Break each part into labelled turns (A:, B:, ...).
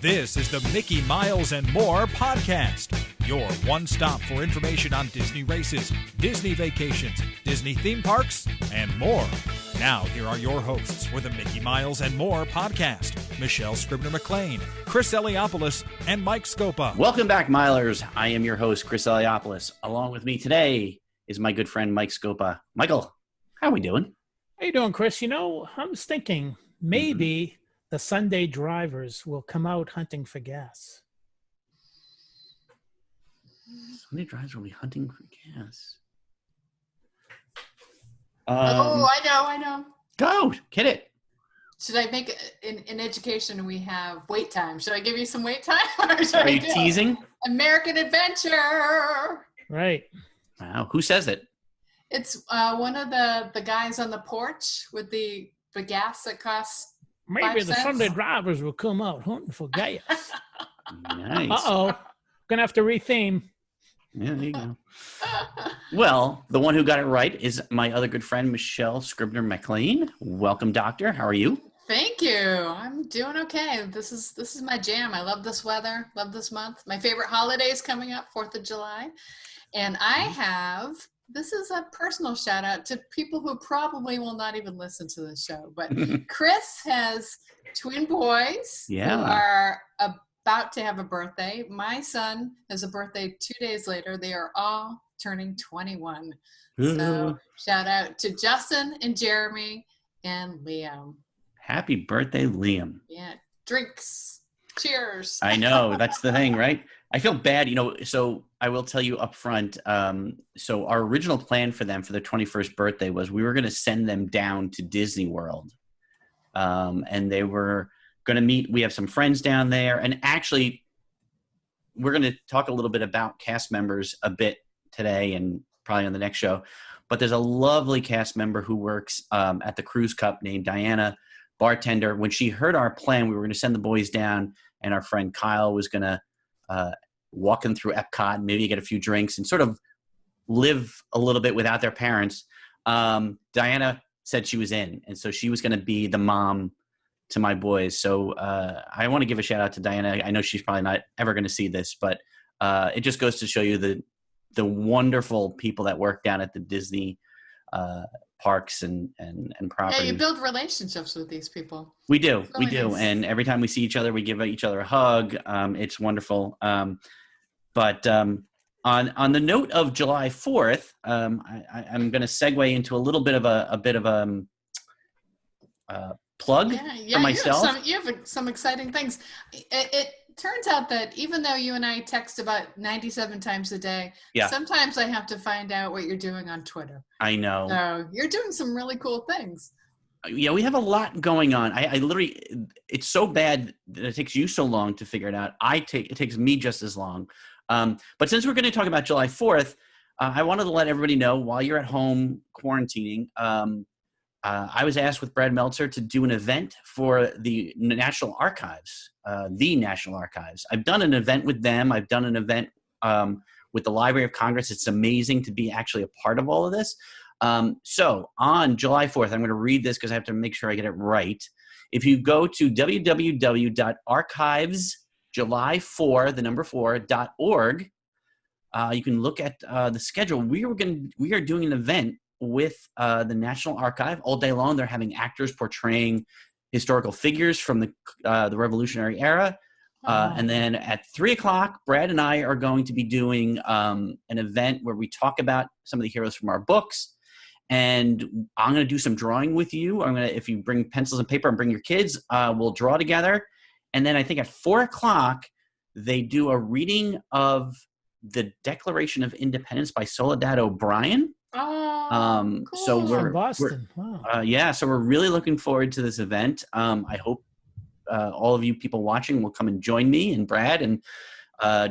A: This is the Mickey Miles and More podcast, your one stop for information on Disney races, Disney vacations, Disney theme parks, and more. Now, here are your hosts for the Mickey Miles and More podcast, Michelle Scribner-McLean, Chris Eliopoulos, and Mike Scopa.
B: Welcome back, Milers. I am your host, Chris Eliopoulos. Along with me today is my good friend, Mike Scopa. Michael, how are we doing?
C: How you doing, Chris? You know, I was thinking maybe the Sunday drivers will come out hunting for gas.
B: Sunday drivers will be hunting for gas.
D: I know.
B: Go, get it.
D: Should I make in education we have wait time? Should I give you some wait time?
B: Are you teasing?
D: American Adventure.
C: Right.
B: Wow, who says it?
D: It's one of the guys on the porch with the gas that costs
C: Maybe
D: 5
C: the
D: cents.
C: Sunday drivers will come out hunting for gas.
B: Nice.
C: Uh-oh. Gonna have to retheme.
B: Yeah, there you go. Well, the one who got it right is my other good friend, Michelle Scribner-McLean. Welcome, doctor. How are you?
D: Thank you. I'm doing okay. This is my jam. I love this weather. Love this month. My favorite holiday is coming up, 4th of July. And this is a personal shout out to people who probably will not even listen to this show. But Chris has twin boys who are about to have a birthday. My son has a birthday 2 days later. They are all turning 21. So shout out to Justin and Jeremy and Liam.
B: Happy birthday, Liam.
D: Yeah. Drinks. Cheers.
B: I know. That's the thing, right? I feel bad, so I will tell you up front. So our original plan for them for their 21st birthday was we were going to send them down to Disney World. And they were going to meet. We have some friends down there. And actually, we're going to talk a little bit about cast members a bit today and probably on the next show. But there's a lovely cast member who works at the Cruise Cup named Diana, bartender. When she heard our plan, we were going to send the boys down, and our friend Kyle was going to walk them through Epcot, maybe get a few drinks and sort of live a little bit without their parents. Diana said she was in, and so she was going to be the mom to my boys. So I want to give a shout out to Diana. I know she's probably not ever going to see this, but it just goes to show you the wonderful people that work down at the Disney parks and properties.
D: Yeah, you build relationships with these people.
B: We do.
D: Really
B: We do.
D: nice.
B: And every time we see each other, we give each other a hug. It's wonderful. But on the note of July 4th, I'm going to segue into a little bit of a plug for myself.
D: You have some exciting things. It turns out that even though you and I text about 97 times a day, sometimes I have to find out what you're doing on Twitter.
B: I know.
D: So you're doing some really cool things.
B: Yeah, we have a lot going on. I literally, it's so bad that it takes you so long to figure it out. It takes me just as long. But since we're going to talk about July 4th, I wanted to let everybody know while you're at home quarantining, I was asked with Brad Meltzer to do an event for the National Archives, I've done an event with them. I've done an event with the Library of Congress. It's amazing to be actually a part of all of this. So on July 4th, I'm going to read this because I have to make sure I get it right. If you go to www.archivesjuly4.org, you can look at the schedule. We are doing an event with the National Archive all day long. They're having actors portraying historical figures from the Revolutionary era. And then at 3:00, Brad and I are going to be doing an event where we talk about some of the heroes from our books. And I'm going to do some drawing with you. If you bring pencils and paper and bring your kids, we'll draw together. And then I think at 4:00, they do a reading of the Declaration of Independence by Soledad O'Brien.
D: Oh, cool.
B: So
C: From Boston. Wow.
B: So we're really looking forward to this event. I hope all of you people watching will come and join me and Brad and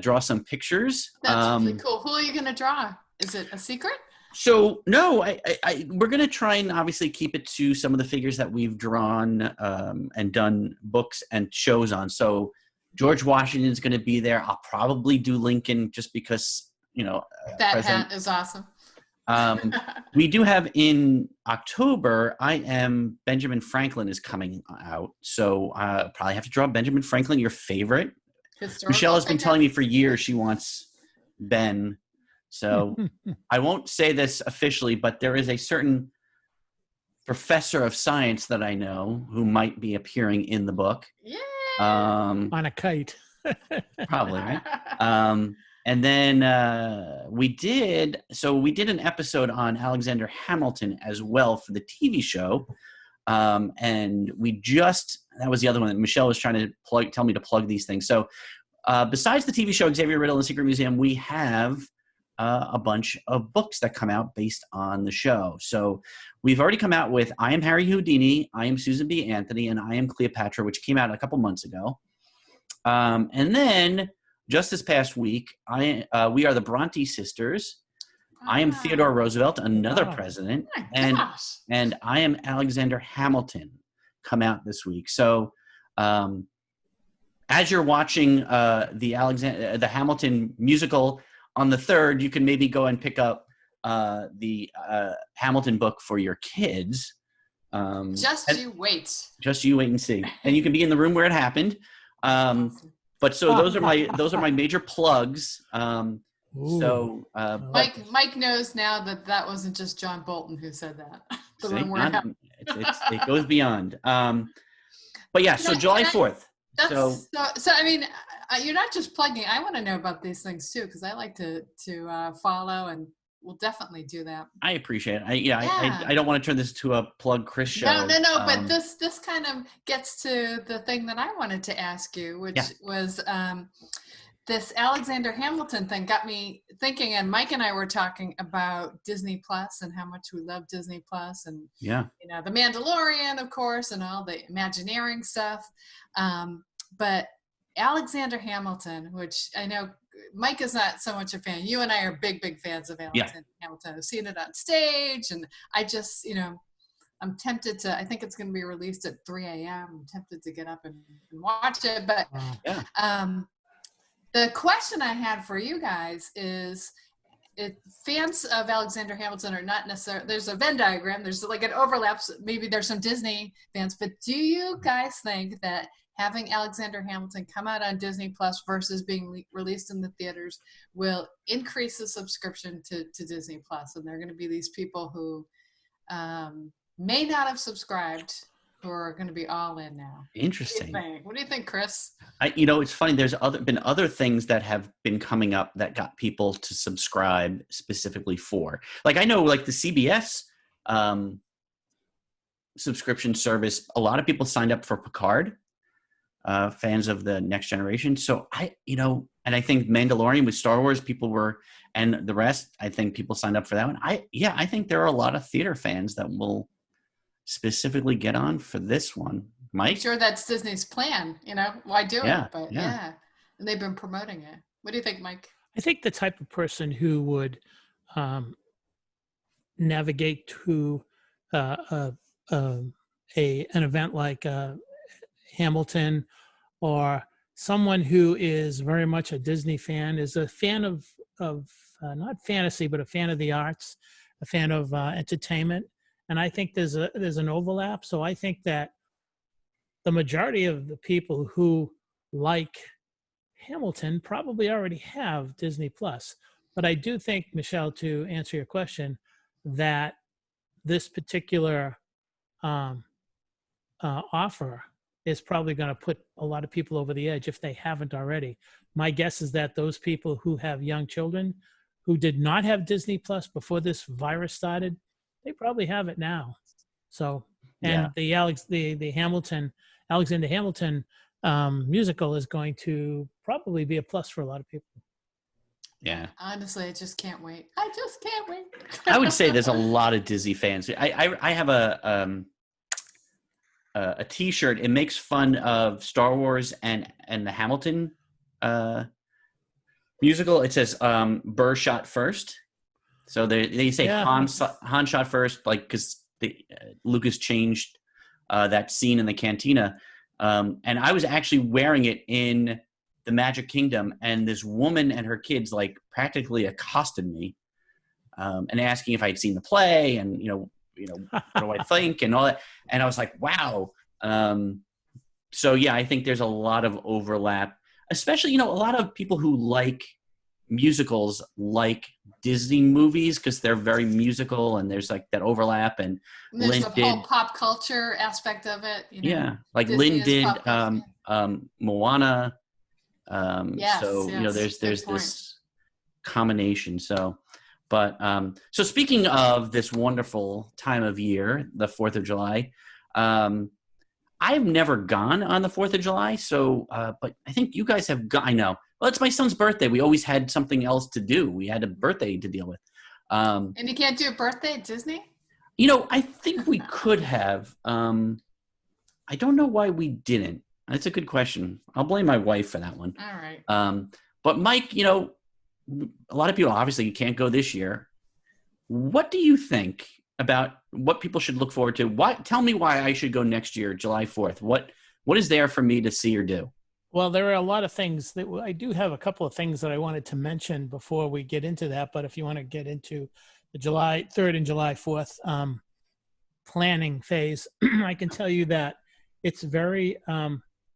B: draw some pictures.
D: That's really cool. Who are you going to draw? Is it a secret?
B: So no, we're going to try and obviously keep it to some of the figures that we've drawn and done books and shows on. So George Washington is going to be there. I'll probably do Lincoln just because,
D: that hat is awesome.
B: We do have in October, Benjamin Franklin is coming out. So probably have to draw Benjamin Franklin, your favorite. Michelle has been telling me for years she wants Ben. So I won't say this officially, but there is a certain professor of science that I know who might be appearing in the book.
D: Yeah.
C: On a kite.
B: Probably, right? And then we did an episode on Alexander Hamilton as well for the TV show. And that was the other one that Michelle was trying to tell me to plug these things. So besides the TV show Xavier Riddle and the Secret Museum, we have a bunch of books that come out based on the show. So we've already come out with I Am Harry Houdini, I Am Susan B. Anthony, and I Am Cleopatra, which came out a couple months ago. And then just this past week, we are the Bronte sisters. I am Theodore Roosevelt, another president, and I am Alexander Hamilton come out this week. So as you're watching the Hamilton musical on the 3rd, you can maybe go and pick up the Hamilton book for your kids.
D: You wait.
B: Just you wait and see. And you can be in the room where it happened. But so those are my major plugs.
D: Mike knows now that wasn't just John Bolton who said that.
B: It goes beyond. But yeah, so July 4th.
D: So I mean, you're not just plugging. I want to know about these things too, because I like to follow, and we'll definitely do that.
B: I appreciate it. I don't want to turn this to a plug Chris show.
D: No. But this kind of gets to the thing that I wanted to ask you, which was this Alexander Hamilton thing got me thinking. And Mike and I were talking about Disney Plus and how much we love Disney Plus, and The Mandalorian, of course, and all the Imagineering stuff. But Alexander Hamilton, which I know Mike is not so much a fan. You and I are big fans of Alexander Hamilton. I've seen it on stage, and I just, I'm tempted to, I think it's going to be released at 3 a.m. I'm tempted to get up and watch it. But the question I had for you guys is, fans of Alexander Hamilton are not necessarily, there's a Venn diagram, there's like an overlap, maybe there's some Disney fans, but do you guys think that having Alexander Hamilton come out on Disney Plus versus being released in the theaters will increase the subscription to Disney Plus? And there are going to be these people who may not have subscribed who are going to be all in now.
B: Interesting.
D: What do you think, Chris?
B: It's funny. There's been other things that have been coming up that got people to subscribe specifically for. Like I know, like the CBS subscription service. A lot of people signed up for Picard. Fans of the Next Generation. So and I think Mandalorian with Star Wars, and the rest, I think people signed up for that one. I think there are a lot of theater fans that will specifically get on for this one. Mike? I'm
D: sure that's Disney's plan, why do it? But and they've been promoting it. What do you think, Mike?
C: I think the type of person who would navigate to an event like Hamilton, or someone who is very much a Disney fan, is a fan of not fantasy, but a fan of the arts, a fan of entertainment. And I think there's an overlap. So I think that the majority of the people who like Hamilton probably already have Disney Plus. But I do think, Michelle, to answer your question, that this particular offer is probably going to put a lot of people over the edge if they haven't already. My guess is that those people who have young children who did not have Disney Plus before this virus started, they probably have it now. So, and the Alexander Hamilton musical is going to probably be a plus for a lot of people.
B: Yeah.
D: Honestly, I just can't wait. I
B: I would say there's a lot of Disney fans. I have a T-shirt. It makes fun of Star Wars and the Hamilton musical. It says Burr shot first. So they say Han shot first, like because Lucas changed that scene in the cantina. And I was actually wearing it in the Magic Kingdom, and this woman and her kids like practically accosted me. and asking if I'd seen the play and, what do I think and all that. And I was like, wow. So yeah, I think there's a lot of overlap, especially, a lot of people who like musicals like Disney movies because they're very musical and there's like that overlap. And
D: there's
B: Lynn
D: the
B: did,
D: whole pop culture aspect of it.
B: yeah, like
D: Disney
B: Lynn
D: is
B: did
D: pop culture.
B: Moana.
D: Yes,
B: So,
D: yes,
B: there's
D: good point.
B: this combination. So, but so speaking of this wonderful time of year, the 4th of July, I've never gone on the 4th of July. So, but I think you guys have gone. I know. Well, it's my son's birthday. We always had something else to do. We had a birthday to deal with.
D: And you can't do a birthday at Disney?
B: I think we could have. I don't know why we didn't. That's a good question. I'll blame my wife for that one.
D: All right.
B: But Mike, a lot of people obviously you can't go this year. What do you think about what people should look forward to? Tell me why I should go next year, July 4th. What is there for me to see or do?
C: Well, there are a lot of things that I do have a couple of things that I wanted to mention before we get into that. But if you want to get into the July 3rd and July 4th planning phase, I can tell you that it's very,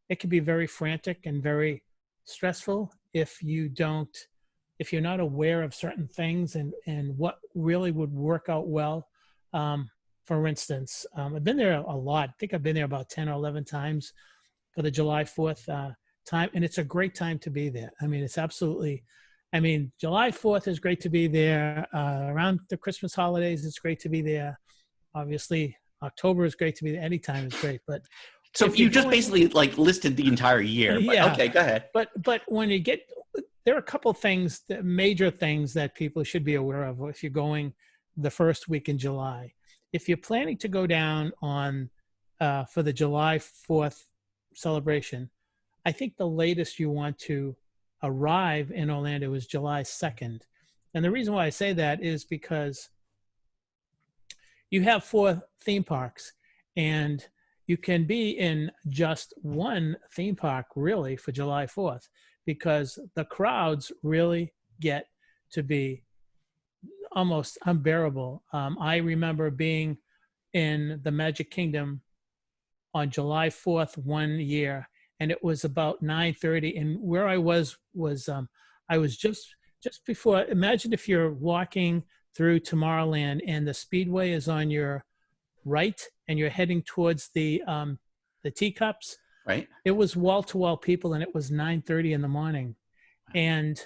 C: it can be very frantic and very stressful if you're not aware of certain things and what really would work out well. For instance, I've been there a lot. I think I've been there about 10 or 11 times for the July 4th time. And it's a great time to be there. I mean, it's absolutely, July 4th is great to be there. Around the Christmas holidays, it's great to be there. Obviously, October is great to be there. Anytime is great. But
B: so you just basically like listed the entire year. But,
C: yeah.
B: Okay, go ahead.
C: But when you get, there are a couple of things, major things that people should be aware of if you're going the first week in July. If you're planning to go down on for the July 4th celebration, I think the latest you want to arrive in Orlando is July 2nd. And the reason why I say that is because you have 4 theme parks and you can be in just one theme park really for July 4th because the crowds really get to be almost unbearable. I remember being in the Magic Kingdom on July 4th one year, and it was about 9:30. And where I was I was just before. Imagine if you're walking through Tomorrowland and the Speedway is on your right, and you're heading towards the teacups.
B: Right.
C: It was wall-to-wall people, and it was 9:30 in the morning, and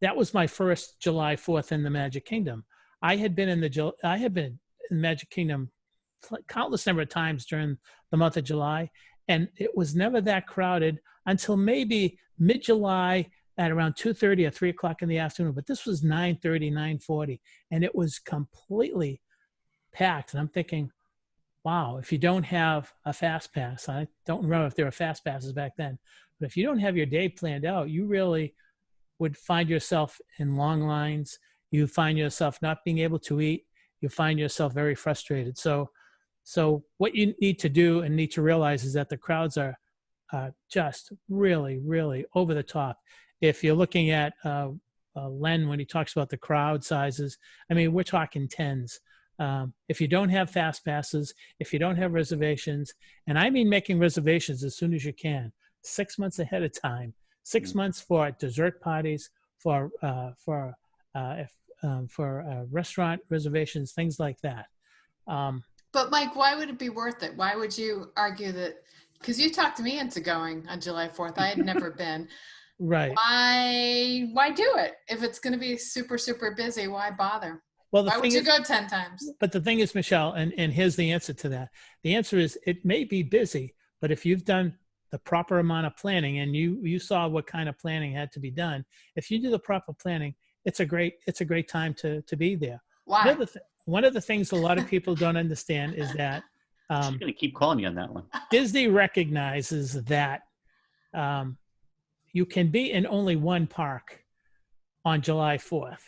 C: that was my first July 4th in the Magic Kingdom. I had been in the Magic Kingdom countless number of times during the month of July, and it was never that crowded until maybe mid-July at around 2:30 or 3 o'clock in the afternoon. But this was 9:30, 9:40, and it was completely packed. And I'm thinking, wow, if you don't have a fast pass, I don't remember if there were fast passes back then, but if you don't have your day planned out, you really would find yourself in long lines. You find yourself not being able to eat. You find yourself very frustrated. So what you need to do and need to realize is that the crowds are just really, really over the top. If you're looking at Len, when he talks about the crowd sizes, we're talking tens. If you don't have fast passes, if you don't have reservations, and I mean making reservations as soon as you can, 6 months ahead of time, 6 months for dessert parties, for restaurant reservations, things like that.
D: But Mike, why would it be worth it? Why would you argue that? Because you talked me into going on July 4th. I had never been.
C: Right.
D: Why do it? If it's going to be super, super busy, why bother?
C: Well,
D: why would you go 10 times?
C: But the thing is, Michelle, and here's the answer to that. The answer is it may be busy, but if you've done the proper amount of planning and you saw what kind of planning had to be done, if you do the proper planning, it's a great time to be there.
D: Why?
C: One of the things a lot of people don't understand is that
B: I'm going to keep calling you on that one.
C: Disney recognizes that you can be in only one park on July 4th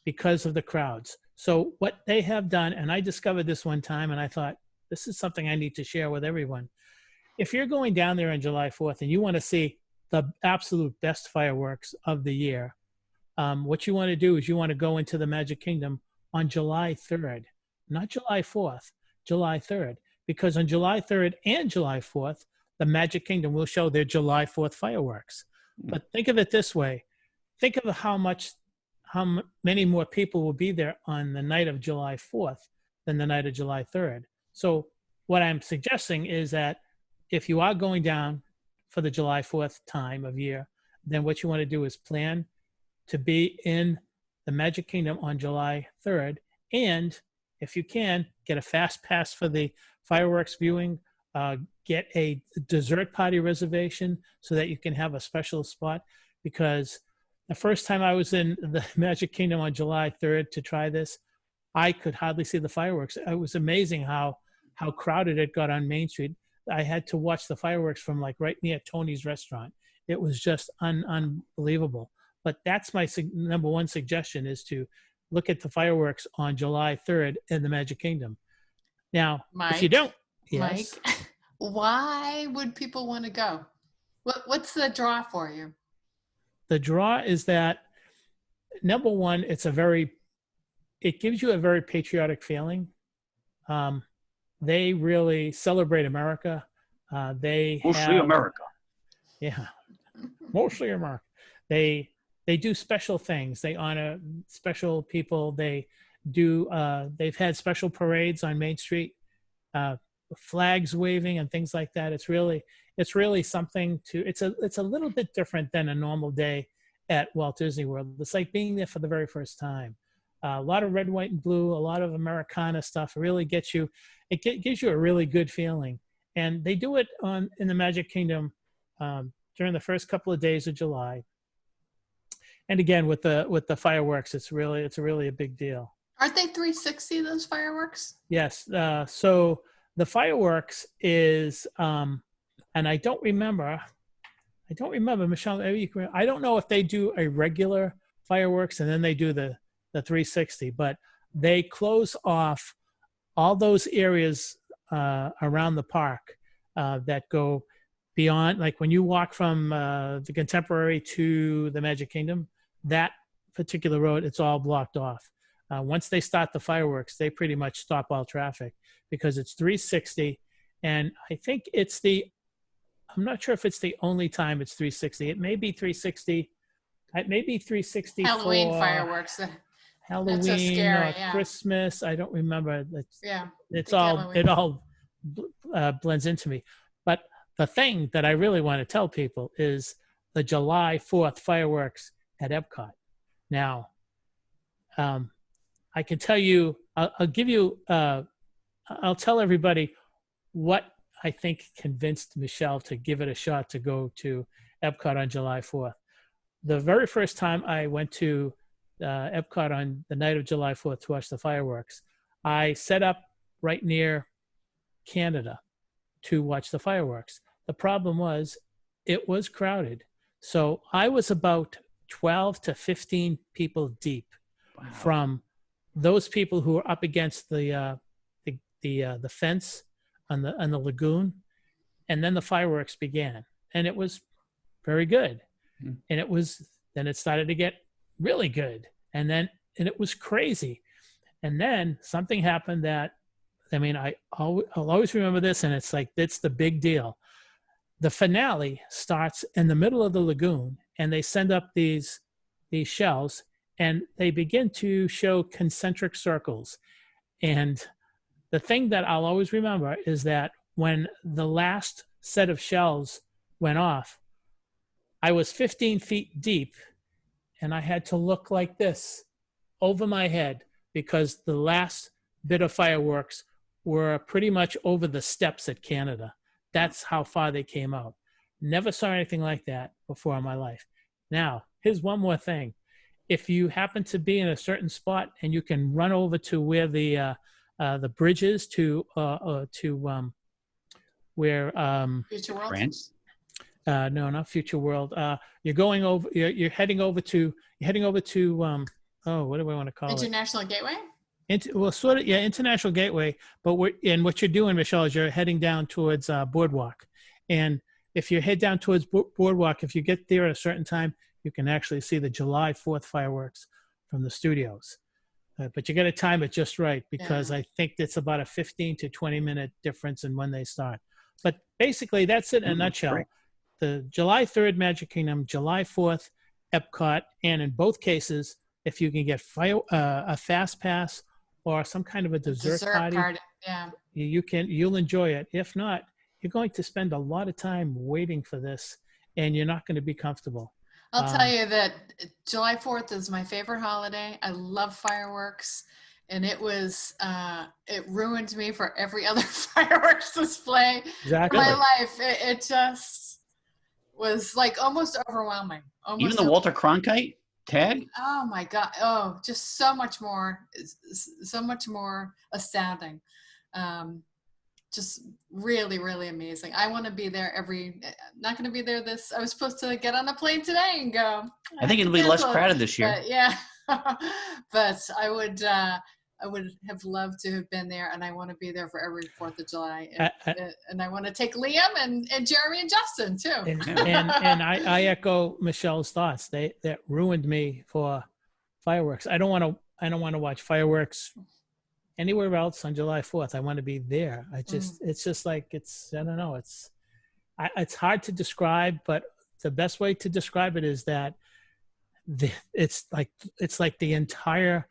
C: because of the crowds. So what they have done, and I discovered this one time, and I thought, this is something I need to share with everyone. If you're going down there on July 4th and you want to see the absolute best fireworks of the year, what you want to do is you want to go into the Magic Kingdom on July 3rd, not July 4th, July 3rd, because on July 3rd and July 4th, the Magic Kingdom will show their July 4th fireworks. But think of it this way. Think of how many more people will be there on the night of July 4th than the night of July 3rd. So what I'm suggesting is that if you are going down for the July 4th time of year, then what you want to do is plan to be in the Magic Kingdom on July 3rd. And if you can, get a fast pass for the fireworks viewing, get a dessert party reservation so that you can have a special spot. Because the first time I was in the Magic Kingdom on July 3rd to try this, I could hardly see the fireworks. It was amazing how crowded it got on Main Street. I had to watch the fireworks from like right near Tony's restaurant. It was just unbelievable. But that's my number one suggestion, is to look at the fireworks on July 3rd in the Magic Kingdom. Now, if you don't, yes.
D: Mike, why would people want to go? What's the draw for you?
C: The draw is that, number one, it gives you a very patriotic feeling. They really celebrate America. Mostly
B: America.
C: Yeah, mostly America. They do special things. They honor special people. They've had special parades on Main Street, flags waving and things like that. It's really something it's a little bit different than a normal day at Walt Disney World. It's like being there for the very first time. A lot of red, white, and blue, a lot of Americana stuff. Really gives you a really good feeling. And they do it in the Magic Kingdom during the first couple of days of July. And again, with the fireworks, it's really a big deal.
D: Aren't they 360, those fireworks?
C: Yes. So the fireworks is, and I don't remember, Michelle, I don't know if they do a regular fireworks and then they do the 360, but they close off all those areas around the park that go beyond, like when you walk from the Contemporary to the Magic Kingdom, that particular road, it's all blocked off. Once they start the fireworks, they pretty much stop all traffic because it's 360. And I think I'm not sure if it's the only time it's 360. It may be 360. It may be 360
D: Halloween
C: for
D: fireworks.
C: Halloween
D: so scary,
C: or Christmas. I don't remember. It
D: Halloween.
C: all blends into me. But the thing that I really want to tell people is the July 4th fireworks at Epcot. Now, I can tell you, I'll tell everybody what I think convinced Michelle to give it a shot to go to Epcot on July 4th. The very first time I went to Epcot on the night of July 4th to watch the fireworks, I set up right near Canada to watch the fireworks. The problem was it was crowded. So I was about 12 to 15 people deep. Wow. From those people who were up against the fence on the lagoon, and then the fireworks began, and it was very good. Mm-hmm. And then it started to get really good, and it was crazy. And then something happened that, I mean, I'll always remember this, and it's the big deal. The finale starts in the middle of the lagoon, and they send up these shells, and they begin to show concentric circles. And the thing that I'll always remember is that when the last set of shells went off, I was 15 feet deep, and I had to look like this over my head because the last bit of fireworks were pretty much over the steps at Canada. That's how far they came out. Never saw anything like that before in my life. Now, here's one more thing. If you happen to be in a certain spot and you can run over to where the bridge is to where
D: Future World?
B: France?
C: No, not Future World. You're going over. You're heading over to. What do I want to call
D: International Gateway?
C: International Gateway. But what you're doing, Michelle, is you're heading down towards Boardwalk. And if you head down towards Boardwalk, if you get there at a certain time, you can actually see the July 4th fireworks from the studios. But you got to time it just right, because I think it's about a 15 to 20 minute difference in when they start. But basically, that's it in a nutshell.
B: Great.
C: The July 3rd Magic Kingdom, July 4th Epcot, and in both cases, if you can get a fast pass or some kind of a dessert party,
D: yeah,
C: you'll enjoy it. If not, you're going to spend a lot of time waiting for this, and you're not going to be comfortable.
D: I'll tell you that July 4th is my favorite holiday. I love fireworks, and it ruined me for every other fireworks display
C: Exactly.
D: in my life. It just was like almost overwhelming.
B: Even the Walter Cronkite tag?
D: Oh my God. Oh, just so much more astounding. Just really, really amazing. I want to be there not going to be there I was supposed to get on the plane today and go.
B: I think it'll be less crowded this year.
D: But yeah. But I would have loved to have been there, and I want to be there for every 4th of July. And I want to take Liam and Jeremy and Justin too.
C: And I echo Michelle's thoughts. That ruined me for fireworks. I don't want to watch fireworks anywhere else on July 4th. I want to be there. It's just like, I don't know. It's hard to describe, but the best way to describe it is that it's like the entire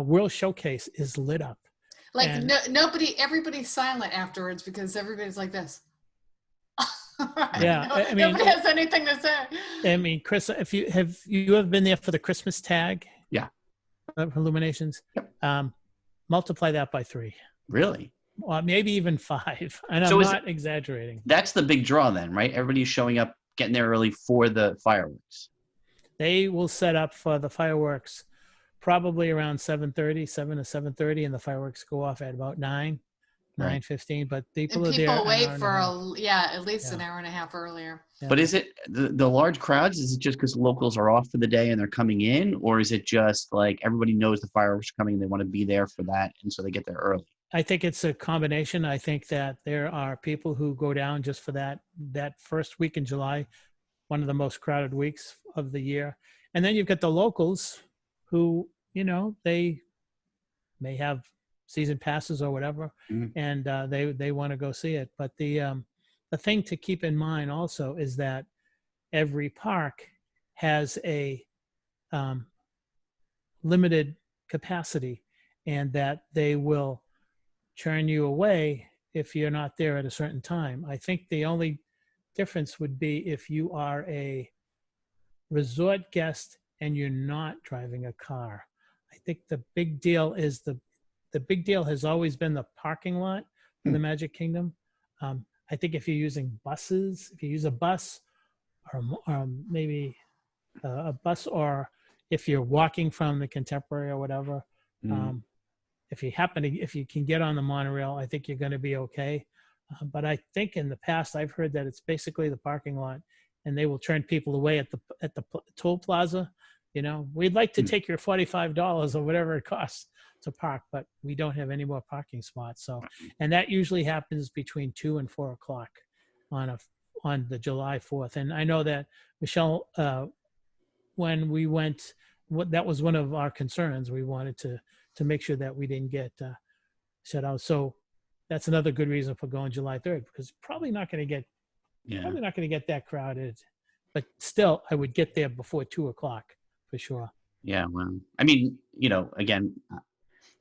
C: World Showcase is lit up.
D: Like everybody's silent afterwards because everybody's like this.
C: Yeah, I mean,
D: nobody has anything to say.
C: I mean, Chris, if you have ever been there for the Christmas tag?
B: Yeah.
C: Illuminations.
B: Yep.
C: Multiply that by 3.
B: Really?
C: Or maybe even 5. And
B: So
C: I'm not exaggerating.
B: That's the big draw then, right? Everybody's showing up, getting there early for the fireworks.
C: They will set up for the fireworks probably around 7 to 7:30, and the fireworks go off at about 9:15. But people are there.
D: People wait for at least an hour and a half earlier.
C: Yeah.
B: But is it the large crowds? Is it just because locals are off for the day and they're coming in, or is it just like everybody knows the fireworks are coming and they want to be there for that, and so they get there early?
C: I think it's a combination. I think that there are people who go down just for that first week in July, one of the most crowded weeks of the year. And then you've got the locals who, they may have season passes or whatever, and they want to go see it. But the thing to keep in mind also is that every park has a limited capacity, and that they will turn you away if you're not there at a certain time. I think the only difference would be if you are a resort guest and you're not driving a car. I think the big deal is the big deal has always been the parking lot for the Magic Kingdom. I think if you're using buses, if you use a bus or maybe a bus, or if you're walking from the Contemporary or whatever, if you can get on the monorail, I think you're going to be okay. But I think in the past, I've heard that it's basically the parking lot, and they will turn people away at the toll plaza. We'd like to take your $45 or whatever it costs to park, but we don't have any more parking spots. So, and that usually happens between 2 and 4 o'clock on the July 4th. And I know that Michelle, when we went, that was one of our concerns. We wanted to make sure that we didn't get shut out. So that's another good reason for going July 3rd, because probably not going to get that crowded. But still, I would get there before 2 o'clock for sure.
B: Yeah, well, I mean, again,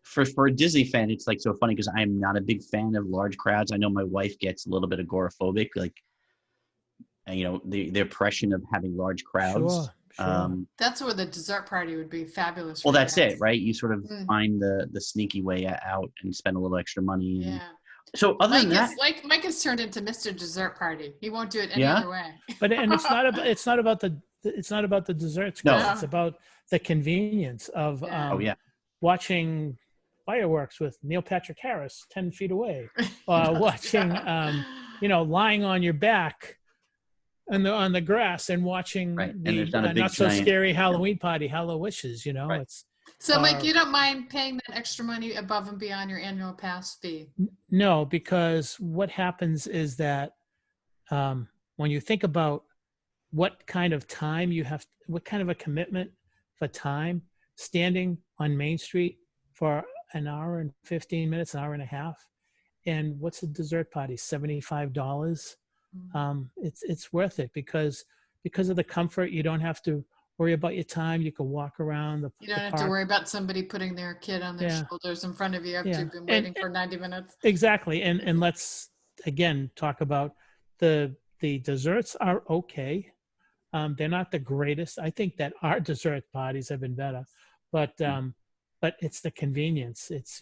B: for a Disney fan, it's like so funny because I am not a big fan of large crowds. I know my wife gets a little bit agoraphobic, like, the impression of having large crowds.
C: Sure.
D: That's where the dessert party would be fabulous.
B: Well, that's it, right? You sort of find the sneaky way out and spend a little extra money.
D: Yeah.
B: So other than that,
D: Mike has turned into Mr. Dessert Party. He won't do it any other way.
C: But it's not about the desserts.
B: No.
C: It's about the convenience of watching fireworks with Neil Patrick Harris 10 feet away, or watching lying on your back on the grass and watching the not so scary Halloween party, Hallowishes. It's
D: so, Mike, you don't mind paying that extra money above and beyond your annual pass fee?
C: No, because what happens is that when you think about what kind of time you have, what kind of a commitment for time, standing on Main Street for an hour and 15 minutes, an hour and a half. And what's a dessert party? $75. It's worth it because of the comfort. You don't have to worry about your time. You can walk around
D: You don't have to worry about somebody putting their kid on their shoulders in front of you after you've been waiting for 90 minutes.
C: Exactly. And let's again talk about the desserts are okay. They're not the greatest. I think that our dessert parties have been better, but it's the convenience. It's,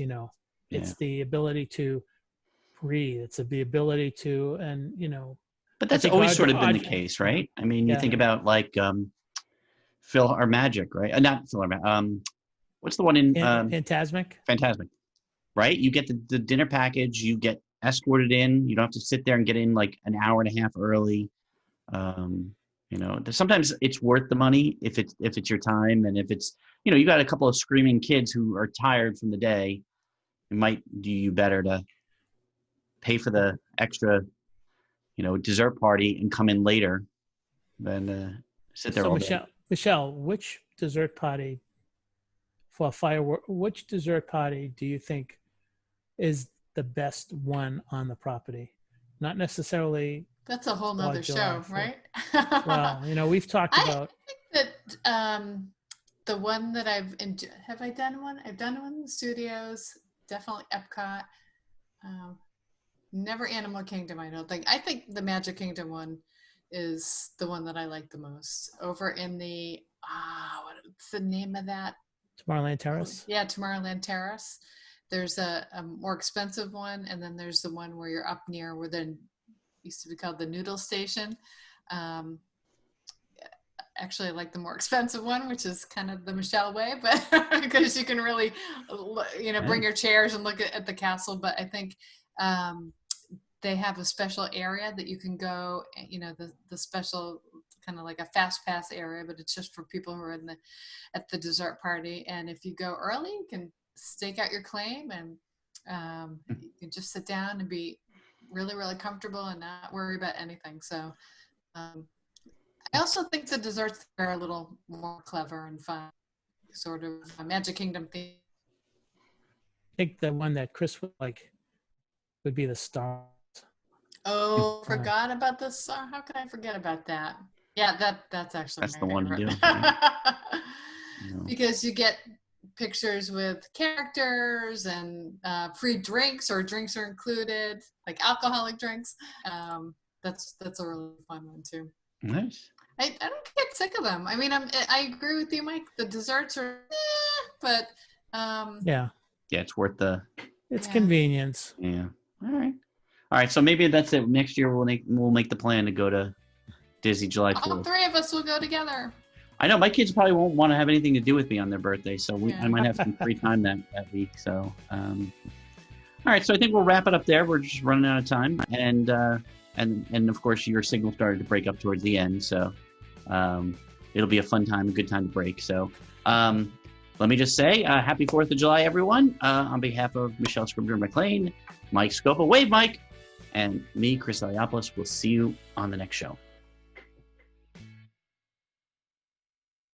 C: it's the ability to breathe. It's the ability to, and,
B: But that's always sort of been the case, right? I mean, you think about like Phil or Magic, right? Not Phil or what's the one in
C: Fantasmic?
B: Fantasmic, right? You get the dinner package, you get escorted in. You don't have to sit there and get in like an hour and a half early. Sometimes it's worth the money if it's your time, and if it's, you got a couple of screaming kids who are tired from the day, it might do you better to pay for the extra, dessert party and come in later than sit there all day.
C: Michelle, which dessert party for firework? Which dessert party do you think is the best one on the property? Not necessarily.
D: That's a whole nother show, right?
C: Well, we've talked about.
D: I think that the one that have I done one? I've done one in the studios, definitely Epcot. Never Animal Kingdom, I don't think. I think the Magic Kingdom one is the one that I like the most. Over in the, what's the name of that?
C: Tomorrowland Terrace?
D: Yeah, Tomorrowland Terrace. There's a more expensive one, and then there's the one where you're up near where the used to be called the Noodle Station. Actually, I like the more expensive one, which is kind of the Michelle way, but because you can really, bring your chairs and look at the castle. But I think they have a special area that you can go, the special kind of like a fast pass area, but it's just for people who are at the dessert party. And if you go early, you can stake out your claim, and you can just sit down and be really, really comfortable and not worry about anything. So I also think the desserts are a little more clever and fun, sort of a Magic Kingdom theme.
C: I think the one that Chris would like would be the Stars.
D: Oh, forgot about the Star. How could I forget about that? Yeah, that's actually
B: the one to do.
D: Because you get pictures with characters and free drinks, or drinks are included, like alcoholic drinks. That's a really fun one too.
B: Nice.
D: I don't get sick of them. I mean, I agree with you, Mike. The desserts are, but
B: it's worth
C: it's convenience.
B: Yeah. All right. So maybe that's it. Next year we'll make the plan to go to Disney July 4th.
D: All three of us will go together.
B: I know my kids probably won't want to have anything to do with me on their birthday, so I might have some free time that week. So, all right. So I think we'll wrap it up there. We're just running out of time, and of course your signal started to break up towards the end, so it'll be a fun time, a good time to break. So let me just say, happy 4th of July, everyone! On behalf of Michelle Scribner McLean, Mike Scopa, wave Mike, and me, Chris Eliopoulos. We'll see you on the next show.